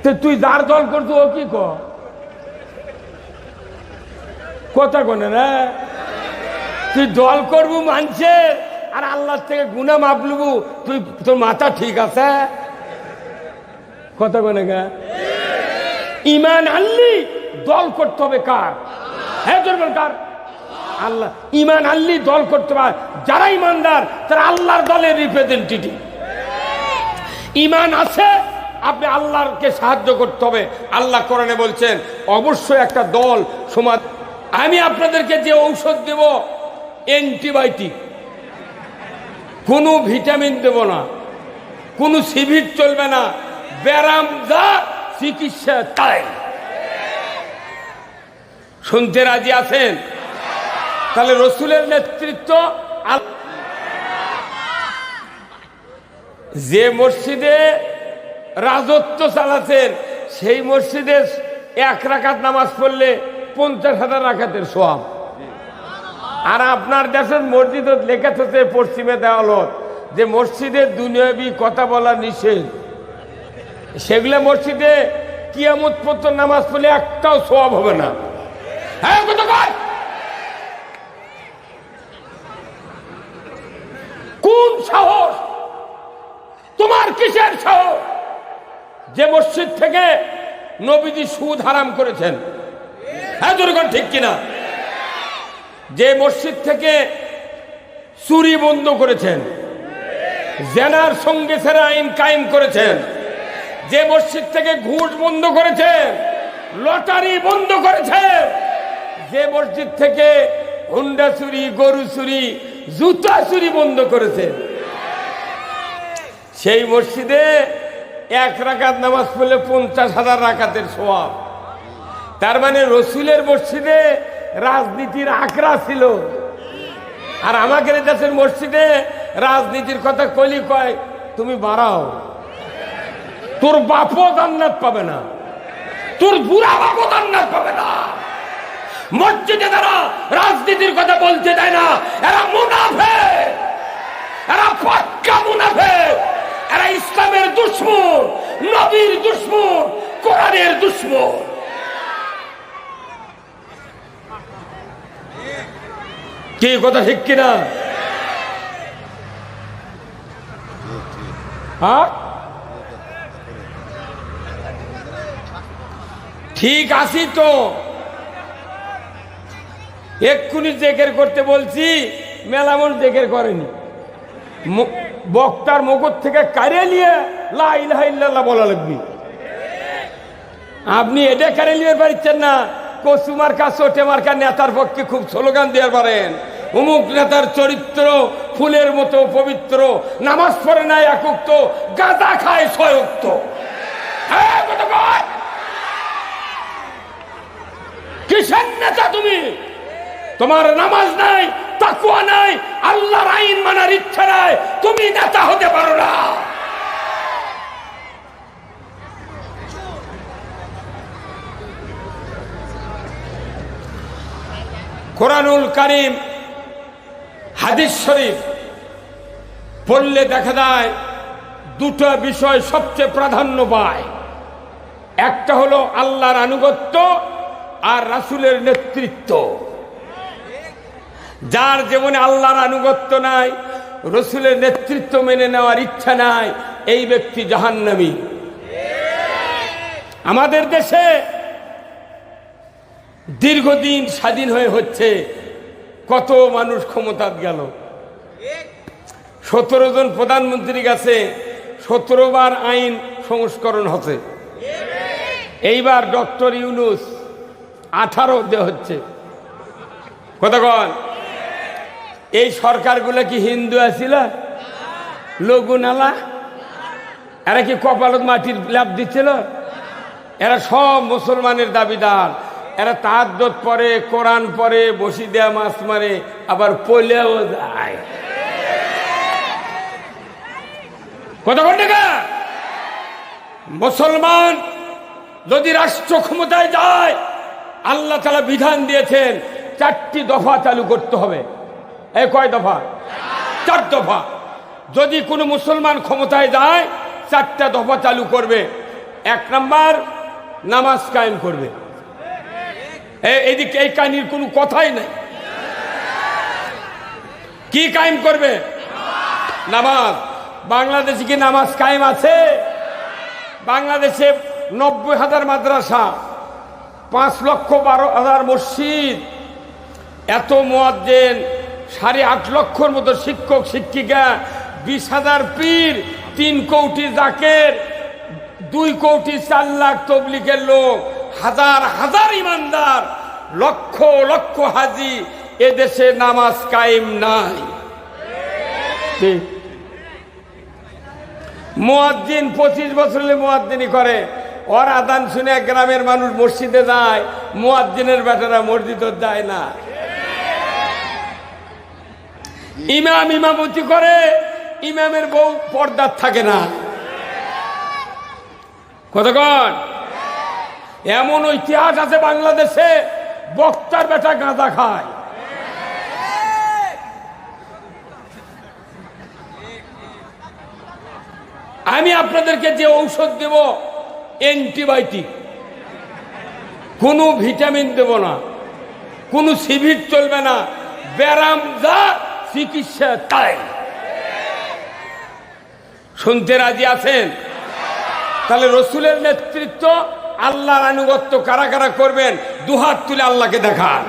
তো তুই যার দল করতো ও কি কথা কোনে রে? তুই দল করবু মানুষের আর আল্লাহ থেকে গুনাহ মাপ লুবু, তুই তোর মাথা ঠিক আছে? কথা কোনে গা? ইমান আনলি দল করতে হবে কার? হ্যাঁ তোর কার? আল্লাহ। ইমান আনলি দল করতে হবে যারা ইমানদার, তারা আল্লাহর দলের রিপ্রেজেন্টেটিভ। ইমান আছে, আপনি আল্লাহকে সাহায্য করতে হবে। আল্লাহ কোরআনে বলছেন অবশ্যই একটা দল সমাজ। আমি আপনাদেরকে যে ঔষধ দেব অ্যান্টিবায়োটিক, কোনো ভিটামিন দেব না, কোনো সিভিট চলবে না, ব্যারাম যা চিকিৎসা তাই। শুনতে রাজি আছেন? তাহলে রসুলের নেতৃত্ব। যে মসজিদে রাজত্ব চালাচ্ছেন সেই মসজিদে 1 রাকাত নামাজ পড়লে 50,000 রাকাতের সওয়াব। আর আপনার দেশের মসজিদ লেখা থাকে পশ্চিমে দেওয়ালত যে মসজিদে দুনিয়াবি কথা বলা নিষেধ, সেগুলো মসজিদে কিয়ামত পর্যন্ত নামাজ পড়লে একটাও সওয়াব হবে না। হ্যাঁ কোন সাহস তোমার? কিসের সাহস? যে মসজিদ থেকে নবীজি সুদ হারাম করেছেন, হ্যাঁ জনগণ ঠিক কিনা? যে মসজিদ থেকে চুরি বন্ধ করেছেন, জেনার সঙ্গে সেরা আইন কায়েম করেছেন, যে মসজিদ থেকে ঘুষ বন্ধ করেছেন, লটারি বন্ধ করেছেন, যে মসজিদ থেকে হুন্ডা চুরি, গরু চুরি, জুতা চুরি বন্ধ করেছেন, সেই মসজিদে 1 রাকাত নামাজ পড়লে 50,000 রাকাতের সওয়াব। তার মানে রসুলের মসজিদে রাজনীতির আখড়া ছিল, আর আমাদের দেশের মসজিদে রাজনীতির কথা কলি কয় তুমি বাড়াও, তোর বাপও জান্নাত পাবে না, তোর বুড়া বাপও জান্নাত পাবে না। মসজিদে যারা রাজনীতির কথা বলতে দেয় না, এরা মুনাফিক, এরা পাক্কা মুনাফিক, এরা ইসলামের দুশমন, নবীর দুশমন, কোরআনের দুশমন। কি কথা ঠিক কিনা? ঠিক আছি তো, এক্ষুনি জেকের করতে বলছি, মেলামন জেকের করেনি। বক্তার মুখর থেকে কারে নিয়ে লা ইলাহা ইল্লাল্লাহ বলা লাগবে। আপনি এটা কারে নিয়ে পারছেন না, কচু মার্কা চোটে মার্কা নেতার পক্ষে খুব স্লোগান দেওয়ার পারেন, অমুক নেতার চরিত্র ফুলের মতো পবিত্র, নামাজ পড়ে নাই 1 ওয়াক্ত, গাঁজা খায় 6 ওয়াক্ত। কিসের নেতা তুমি? তোমার নামাজ নাই, তাকওয়া নাই, আল্লাহর আইন মানার ইচ্ছা নাই, তুমি নেতা হতে পারো না। কোরআনুল কারীম, হাদিস শরীফ পড়লে দেখা যায় দুটো বিষয় সবচেয়ে প্রাধান্য পায়। একটা হলো আল্লাহর আনুগত্য আর রাসূলের নেতৃত্ব। যার জীবনে আল্লাহর আনুগত্য নাই, রসুলের নেতৃত্ব মেনে নেওয়ার ইচ্ছা নাই, এই ব্যক্তি জাহান্নামী। আমাদের দেশে দীর্ঘদিন স্বাধীন হচ্ছে, কত মানুষ ক্ষমতা গেল। 17 জন প্রধানমন্ত্রী গেছে, 17 বার আইন সংস্করণ হচ্ছে। এইবার ডক্টর ইউনূস 18 দেওয়া হচ্ছে। কথা কন, এই সরকারগুলো কি হিন্দু আছিল? লঘুনালা এরা কি কপালত মাটির ল্যাপ দিচ্ছিল? এরা সব মুসলমানের দাবিদার। এরা তাহাজ্জুদ পড়ে, কোরআন পড়ে, বসি দেয়া মাছ মারে, আবার পলেও যায়। কথা বল না? মুসলমান যদি রাষ্ট্র ক্ষমতায় যায়, আল্লাহ তাআলা বিধান দিয়েছেন 4টি দফা চালু করতে হবে। এই কয় দফা? 4 দফা। যদি কোনো মুসলমান ক্ষমতায় যায় 4টা দফা চালু করবে। এক নাম্বার নামাজ কায়েম করবে। এইদিকে এই কাহিনীর কোনো কথাই নাই। কি কায়েম করবে? নামাজ। বাংলাদেশে কি নামাজ কায়েম আছে? বাংলাদেশে 90,000 মাদ্রাসা, 5,12,000 মসজিদ, এত মুয়াজ্জিন, 8.5 লক্ষর মতো শিক্ষক শিক্ষিকা, 20,000 পীর, 3 কোটি জাকের, 2 কোটি 4 লাখ তবলিগের লোক, হাজার হাজার ইমানদার, লক্ষ লক্ষ হাজি। এদেশে নামাজ কায়েম নাই। মুয়াজ্জিন 25 বছর হলে মুয়াজ্জিনি করে, ওর আদান শুনে গ্রামের মানুষ মসজিদে যায়, মুয়াজ্জিনের বেটারা মসজিদে যায় না। ইমাম ইমামতি করে, ইমামের বউ পর্দার থাকে না। কতক্ষণ? এমন ইতিহাস আছে বাংলাদেশে, বক্তার বেটা গাঁজা খায়। আমি আপনাদেরকে যে ঔষধ দেব অ্যান্টিবায়োটিক, কোনো ভিটামিন দেব না, কোনো সিভিট চলবে না, ব্যারাম যা চিকিৎসা তাই। শুনতে রাজি আছেন? তাহলে রসুলের নেতৃত্ব, আল্লাহর আনুগত্য কারা কারা করবেন? দুহাত তুলে আল্লাহকে দেখান।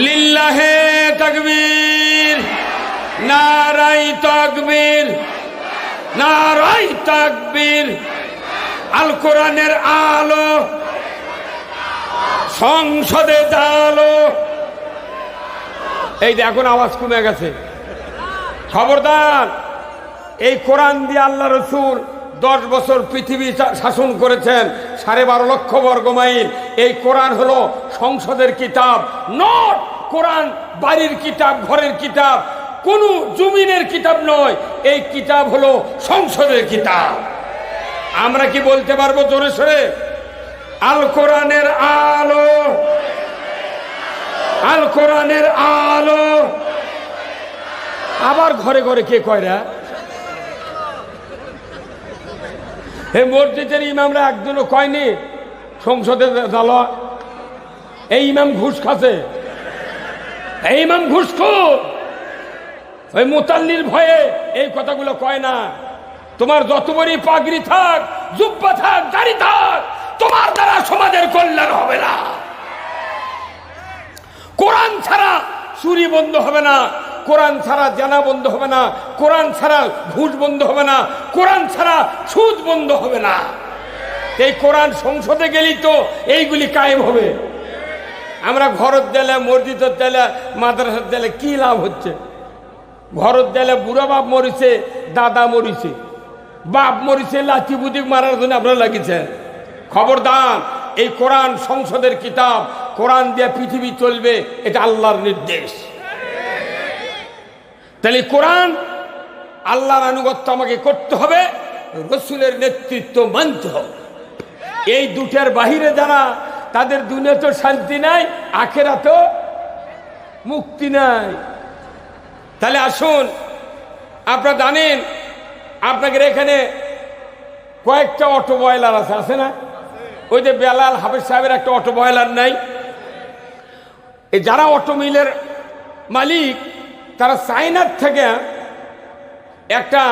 লিল্লাহে তাকবীর, নারাই তাকবীর, নারাই তাকবীর। আল কোরআনের আলো, সংসদে জালো। এই যে এখন আওয়াজ কমে গেছে, খবরদার। এই কোরআন দিয়ে আল্লাহ রসুল 10 বছর পৃথিবী শাসন করেছেন, 12.5 লক্ষ বর্গমাইল। এই কোরআন হলো সংসদের কিতাব, নট কোরআন বাড়ির কিতাব, ঘরের কিতাব, কোন জমিনের কিতাব নয়। এই কিতাব হলো সংসদের কিতাব। আমরা কি বলতে পারবো জোরে সোরে? আল কোরআনের আলো, আল কোরআনের আলো। আবার ঘরে ঘরে কে কয়রা? এই মসজিদের ইমামরা একজনও কয়নি সংসদে জ্বালা। এই ইমাম ঘুষ খাচ্ছে, এই ইমাম ঘুষখোর। ওই মুতাল্লির ভয়ে এই কথাগুলো কয় না। তোমার যত বড়ই পাগড়ি থাক, জুব্বা থাক, দাড়ি থাক, তোমার দ্বারা সমাজের কল্যাণ হবে না। কোরআন ছাড়া চুরি বন্ধ হবে না, কোরআন ছাড়া জানা বন্ধ হবে না, কোরআন ছাড়া ঘুষ বন্ধ হবে না, কোরআন ছাড়া সুদ বন্ধ হবে না। এই কোরআন সংসদে গেলেই তো এইগুলি কায়েম হবে। আমরা ঘরত দিলে, মসজিদের দিলে, মাদ্রাসার দিলে কি লাভ হচ্ছে? ঘরত দিলে বুড়া বাপ মরিছে, দাদা মরিছে, বাপ মরিছে, লাঠি বুদ্ধি মারার জন্য আপনারা লাগিয়েছেন। খবরদার, এই কোরআন সংসদের কিতাব, কোরআন দিয়ে পৃথিবী চলবে, এটা আল্লাহর নির্দেশ। তাহলে কোরআন, আল্লাহর আনুগত্য আমাকে করতে হবে, রসুলের নেতৃত্ব মানতে হবে। এই দুটার বাহিরে যারা, তাদের দুনিয়াতেও শান্তি নাই, আখেরাতেও মুক্তি নাই। তাহলে আসুন, আপনারা জানেন আপনাদের এখানে কয়েকটা অটো বয়লার আছে, আছে না? ওই যে বেলাল হাফেজ সাহেবের একটা অটো বয়লার নাই? এই যারা অটো মিলের মালিক, তারা চায়নার থেকে একটা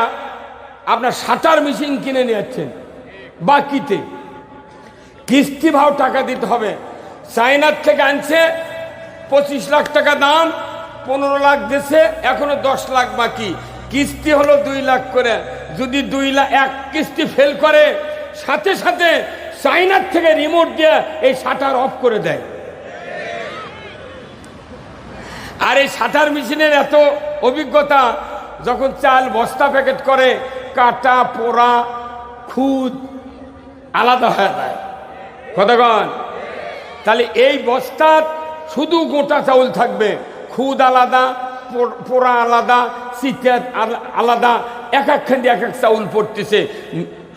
আপনার শাটার মেশিন কিনে নিয়ে যাচ্ছেন বাকিতে, কিস্তি ভাও টাকা দিতে হবে। চায়নার থেকে আনছে, 25 লাখ টাকা দাম, 15 লাখ দিয়েছে, এখনো 10 লাখ বাকি। কিস্তি হলো 2 লাখ করে। যদি 2 লাখ এক কিস্তি ফেল করে, সাথে সাথে চায়নার থেকে রিমোট দিয়ে এই শাটার অফ করে দেয়। আর এই শাটার মেশিনের এত অভিজ্ঞতা, যখন চাল বস্তা প্যাকেট করে, কাটা পোড়া খুদ আলাদা হয়ে যায়। কতক্ষণ? তাহলে এই বস্তার শুধু গোটা চাউল থাকবে, খুদ আলাদা, পোড়া আলাদা, চিটা আলাদা, এক একখানি এক এক চাউল পড়তেছে।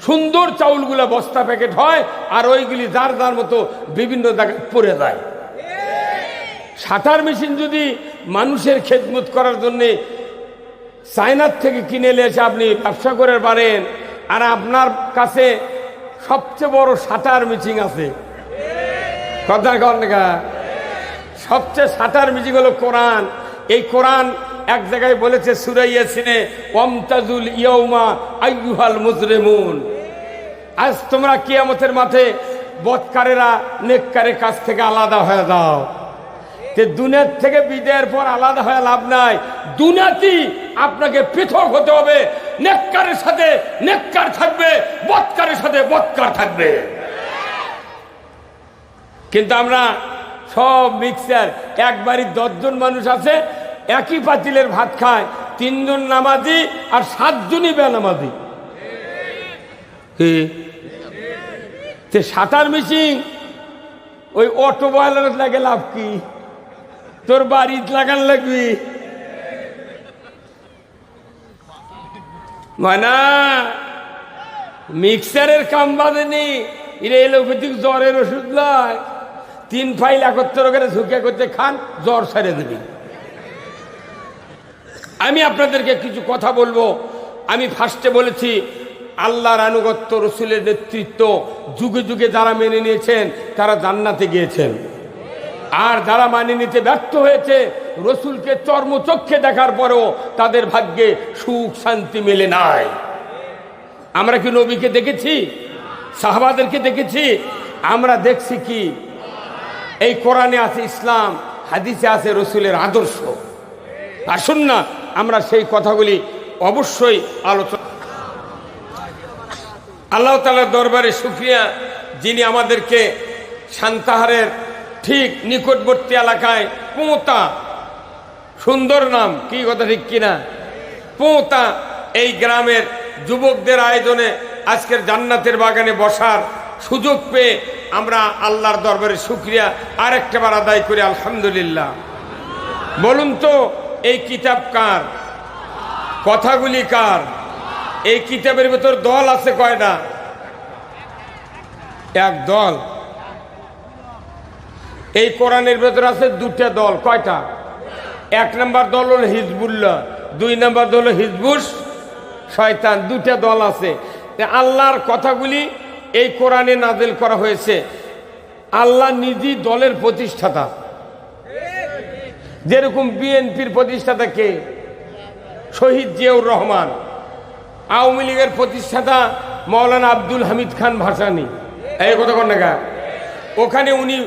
সুন্দর চাউলগুলো বস্তা প্যাকেট হয়, আর ওইগুলি যার যার মতো বিভিন্ন জায়গায় পড়ে যায়। শাটার মেশিন যদি মানুষের খেদমত করার জন্যে চায়নার থেকে কিনে এসে আপনি ব্যবসা করে পারেন, আর আপনার কাছে সবচেয়ে বড় সাঁতার মিটিং আছে, কথা কন না? সবচেয়ে সাঁতার মিটিং হলো কোরআন। এই কোরআন এক জায়গায় বলেছে সূরা ইয়াসিনে, ওয়ামতাজুল ইয়াউমা আইয়ুহাল মুজরিমুন, আজ তোমরা কিয়ামতের মাঠে বদকারেরা নেককারের কাছ থেকে আলাদা হয়ে যাও। দুনিয়ার থেকে বিদায়ের পর আলাদা হয়ে লাভ নাই, দুনিয়াতেই আপনাকে পৃথক হতে হবে। নেককারের সাথে নেককার থাকবে, বদকারের সাথে বদকার থাকবে। কিন্তু আমরা সব মিক্সার, এক বাড়ির 10 জন মানুষ আছে, একই পাতিলের ভাত খায়, 3 জন নামাজি আর 7 জনই বেনামাজি। সাঁতার মিশিং ওই অটো বয়লার লাগে লাভ কি? তোর বাড়ি লাগান লাগবি মানা, মিক্সারের কাম বাঁধেনি। এরা এলোপ্যাথিক জ্বরের ওষুধ লয়, 3 ফাইল একত্র করে ঝুঁকে করতে খান, জ্বর সারে দেবে। আমি আপনাদেরকে কিছু কথা বলবো। আমি ফার্স্টে বলেছি আল্লাহর আনুগত্য, রসুলের নেতৃত্ব যুগে যুগে যারা মেনে নিয়েছেন তারা জান্নাতে গিয়েছেন, আর যারা মানে নিতে ব্যর্থ হয়েছে রসুলকে চর্মচক্ষে দেখার পরেও তাদের ভাগ্যে সুখ শান্তি মেলে নাই। আমরা কি নবীকে দেখেছি? সাহাবাদেরকে দেখেছি? আমরা দেখছি কি? এই কোরআনে আছে ইসলাম, হাদিসে আছে রসুলের আদর্শ। আসুন না আমরা সেই কথাগুলি অবশ্যই আলোচনা। আল্লাহ তাআলার দরবারে শুকরিয়া, যিনি আমাদেরকে সান্তাহারের ঠিক নিকটবর্তী এলাকায় পোঁতা, সুন্দর নাম, কি কথা ঠিক কিনা? পোঁতা, এই গ্রামের যুবকদের আয়োজনে আজকের জান্নাতের বাগানে বসার সুযোগ পেয়ে আমরা আল্লাহর দরবারে শুকরিয়া আর একটাবার আদায় করি আলহামদুলিল্লাহ। বলুন তো এই কিতাব কার? কথাগুলি কার? এই কিতাবের ভেতর দল আছে কয়টা? এক দল। এই কোরআনের ভেতর আছে 2টা দল। কয়টা? 1 নম্বর দল হল হিজবুল্লাহ, 2 নম্বর দল হল হিজবুস শয়তান। 2টা দল আছে। আল্লাহর কথাগুলি এই কোরআনে নাযিল করা হয়েছে। আল্লাহ নিজেই দলের প্রতিষ্ঠাতা। যেরকম বিএনপির প্রতিষ্ঠাতা কে? শহীদ জিয়াউর রহমান। আওয়ামী লীগের প্রতিষ্ঠাতা মাওলানা আব্দুল হামিদ খান ভাসানী। এই কথা কোন না? ওখানে উনি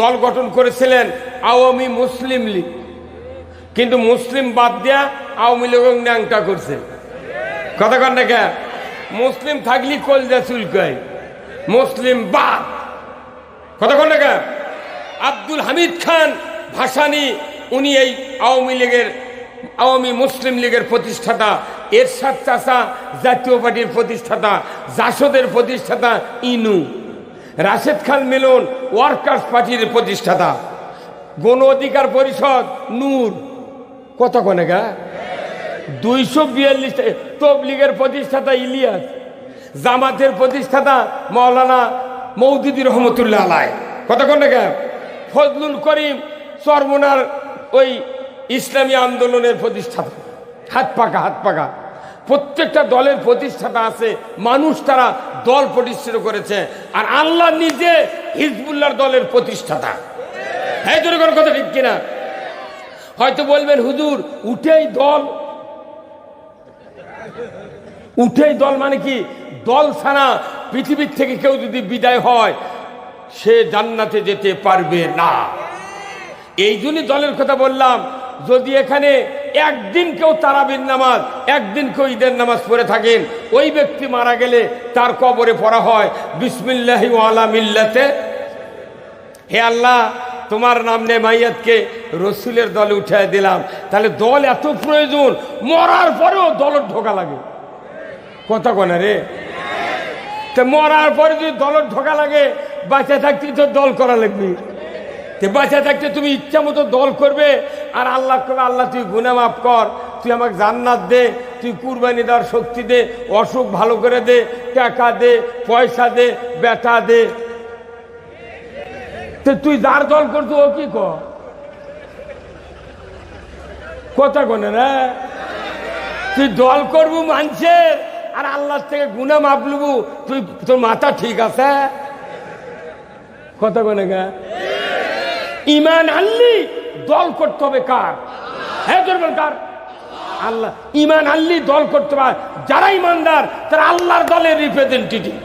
দল গঠন করেছিলেন আওয়ামী মুসলিম লীগ, কিন্তু মুসলিম বাদ দিয়া আওয়ামী লীগ ন্যাংটা করছে। কথা কন না? মুসলিম থাকলে কলজা চুলকায়, মুসলিম বাদ। কথা কন না? আব্দুল হামিদ খান ভাসানী উনি এই আওয়ামী লীগের, আওয়ামী মুসলিম লীগের প্রতিষ্ঠাতা। এরশাদ চাচা জাতীয় পার্টির প্রতিষ্ঠাতা, জাসদের প্রতিষ্ঠাতা ইনু। রাশেদ খান মিলন ওয়ার্কার্স পার্টির প্রতিষ্ঠাতা। গণ অধিকার পরিষদ নূর। কত কোনে গা? 242। তবলিগের প্রতিষ্ঠাতা ইলিয়াস। জামাতের প্রতিষ্ঠাতা মাওলানা মওদুদি রহমতুল্লাহ আলাইহি। কত কোনে গা? ফজলুল করিম চরমনার ওই ইসলামী আন্দোলনের প্রতিষ্ঠাতা। হাত পাকা। প্রত্যেকটা দলের প্রতিষ্ঠাতা আছে, মানুষ তারা দল প্রতিষ্ঠিত করেছে। আর আল্লাহ নিজে হিজবুল্লাহর দলের প্রতিষ্ঠাতা। এই জন্য কোনো কথা ঠিক কিনা? হয়তো বলবেন হুজুর উঠেই দল মানে কি? দল ছাড়া পৃথিবীর থেকে কেউ যদি বিদায় হয় সে জান্নাতে যেতে পারবে না। এই জন্যই দলের কথা বললাম। যদি এখানে একদিন কেউ তারাবির নামাজ, একদিন কেউ ঈদের নামাজ পড়ে থাকেন, ওই ব্যক্তি মারা গেলে তার কবরে পড়া হয় বিসমিল্লাহি ওয়া আলা মিল্লাতে। হে আল্লাহ, তোমার নাম নে মাইয়াতকে রসুলের দলে উঠায় দিলাম। তাহলে দল এত প্রয়োজন, মরার পরেও দলের ঢোকা লাগে। কথা কোনা রে? তো মরার পরে যদি দলের ঢোকা লাগে, বাঁচা থাকতে তো দল করা লাগবে। বাঁচা থাকতে তুমি ইচ্ছা মতো দল করবে, আর আল্লাহ করবে আল্লাহ তুই গুনাহ মাফ কর, তুই আমাকে জান্নাত দে, তুই কুরবানি দেওয়ার শক্তি দে, অসুখ ভালো করে দে, টাকা দে, পয়সা দে, বেটা দে। তো তুই যার দল করতো ও কি কথা কোনে না? তুই দল করবো মানুষের, আর আল্লাহর থেকে গুনাহ মাপ লুবু, তুই তোর মাথা ঠিক আছে? কথা বলে গা ইমান আনলি দল করতে হবে কার? হ্যাঁ করবেন কার? আল্লাহ। ইমান আনলি দল করতে হবে যারা ইমানদার, তারা আল্লাহর দলের রিপ্রেজেন্টেটিভ।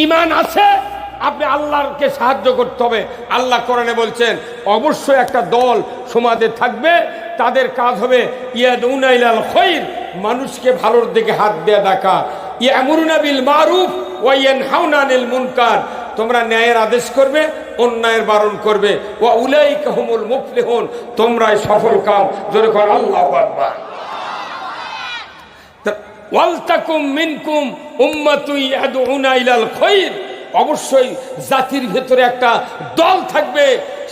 ইমান আছে, আপনি আল্লাহকে সাহায্য করতে হবে। আল্লাহ কোরআনে বলছেন অবশ্যই একটা দল সমাজে থাকবে, তাদের কাজ হবে ইয়াদউনা ইলাল খায়র, মানুষকে ভালোর দিকে হাত দিয়ে ডাকা। ইয়ামুরুনা বিল মারুফ ওয়া ইয়ানহাউনা আনিল মুনকার, তোমরা ন্যায়ের আদেশ করবে, অন্যায়ের বারণ করবে। ওয়া উলাইকা হুমুল মুফলিহুন, তোমরাই সফল কাম। জোরে কর আল্লাহু আকবার। ওয়ালতাকুম মিনকুম উম্মাতুন ইয়াদউনা ইলাল খায়র, অবশ্যই জাতির ভেতরে একটা দল থাকবে,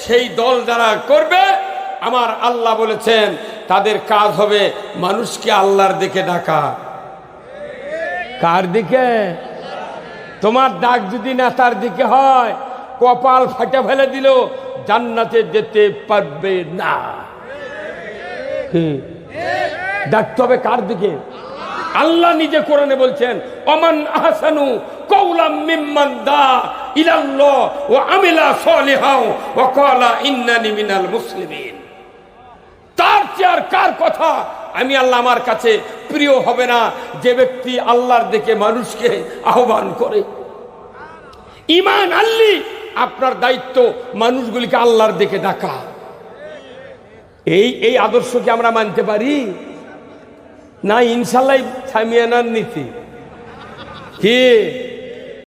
সেই দল যারা করবে আমার আল্লাহ বলেছেন তাদের কাজ হবে মানুষকে আল্লাহর দিকে ডাকা। কার দিকে? তোমার ডাক যদি নেতার দিকে হয়, কপাল ফাটে ফেলে দিল, জান্নাতে যেতে পারবে না। ডাকতে হবে কার দিকে? আল্লাহ নিজে কোরআনে বলছেন ওমান আহসানু কাওলাম মিম্মান দা ইলাল্লাহ ওয়া আমিলা সালিহাও ওয়া ক্বালা ইন্নানি মিনাল মুসলিমিন। তার চেয়ে কার কথা আমি আল্লাহ আমার কাছে প্রিয় হবে না, যে ব্যক্তি আল্লাহর দিকে মানুষকে আহ্বান করে। ঈমান আনলি আপনার দায়িত্ব মানুষগুলিকে আল্লাহর দিকে ডাকা। এই আদর্শ কি আমরা মানতে পারি না? ইনশাআল্লাহ সামিয়ানার নীতি কি